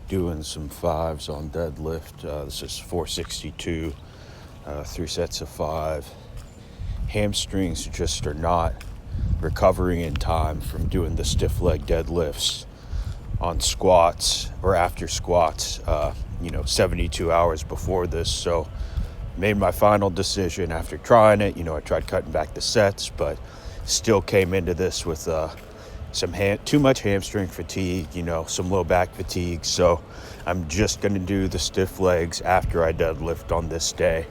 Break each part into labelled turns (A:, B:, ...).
A: doing some fives on deadlift. This is 462, 3 sets of 5. Hamstrings just are not recovering in time from doing the stiff leg deadlifts on squats or after squats, 72 hours before this. So made my final decision after trying it. I tried cutting back the sets, but still came into this with too much hamstring fatigue, some low back fatigue. So I'm just going to do the stiff legs after I deadlift on this day.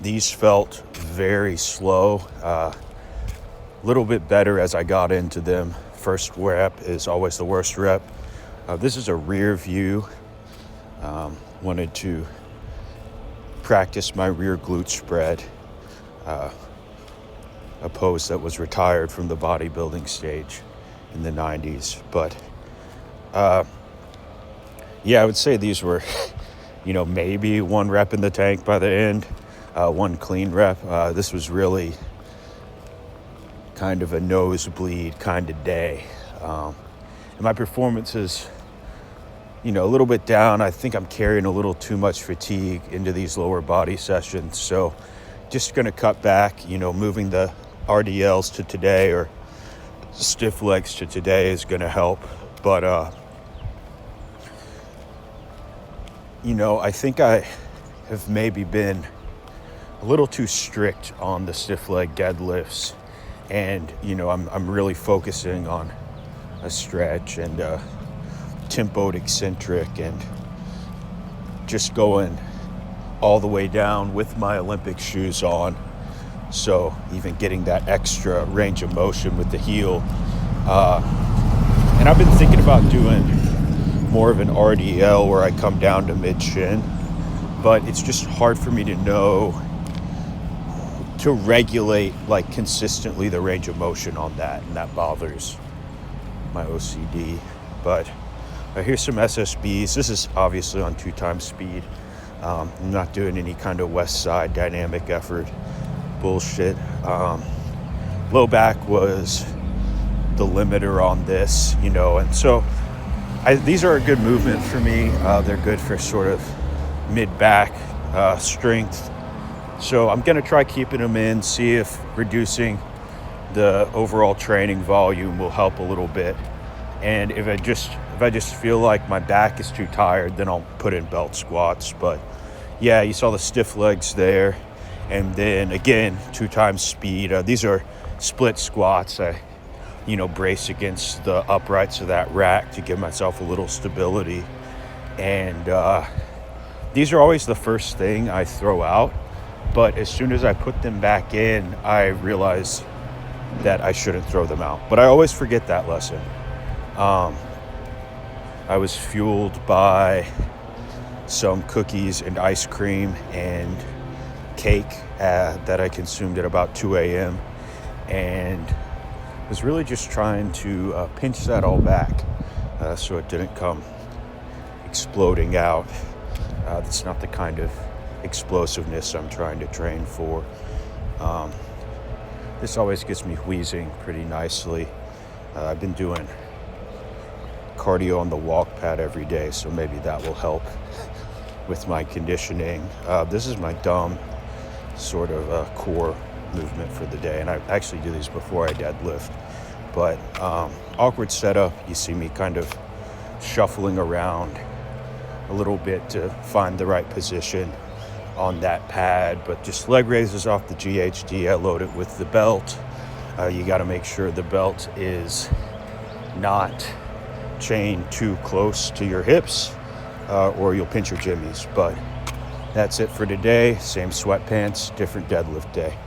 A: These felt very slow, a little bit better as I got into them. First rep is always the worst rep. This is a rear view. Wanted to practice my rear glute spread, a pose that was retired from the bodybuilding stage in the 90s. But I would say these were, maybe 1 rep in the tank by the end, 1 clean rep. This was really kind of a nosebleed kind of day. And my performance is, a little bit down. I think I'm carrying a little too much fatigue into these lower body sessions. So just going to cut back, moving the RDLs to today or stiff legs to today is going to help. But, I think I have maybe been a little too strict on the stiff leg deadlifts. And, I'm really focusing on a stretch and tempoed eccentric and just going all the way down with my Olympic shoes on. So even getting that extra range of motion with the heel. And I've been thinking about doing more of an RDL where I come down to mid-shin, but it's just hard for me to know to regulate consistently the range of motion on that, and that bothers my OCD. But here's some SSBs. This is obviously on 2x speed. I'm not doing any kind of west side dynamic effort bullshit. Low back was the limiter on this, and so these are a good movement for me. They're good for sort of mid-back strength. So I'm going to try keeping them in, see if reducing the overall training volume will help a little bit. And if I just feel like my back is too tired, then I'll put in belt squats. But yeah, you saw the stiff legs there. And then again, 2x speed. These are split squats. I, brace against the uprights of that rack to give myself a little stability. And these are always the first thing I throw out. But as soon as I put them back in, I realize that I shouldn't throw them out. But I always forget that lesson. I was fueled by some cookies and ice cream and cake that I consumed at about 2 a.m. and was really just trying to pinch that all back so it didn't come exploding out. That's not the kind of explosiveness I'm trying to train for. This always gets me wheezing pretty nicely. I've been doing cardio on the walk pad every day, so maybe that will help with my conditioning. This is my dumb sort of core movement for the day, and I actually do these before I deadlift. But awkward setup, you see me kind of shuffling around a little bit to find the right position on that pad, but just leg raises off the GHD. I load it with the belt. You got to make sure the belt is not chained too close to your hips or you'll pinch your jimmies. But that's it for today. Same sweatpants, different deadlift day.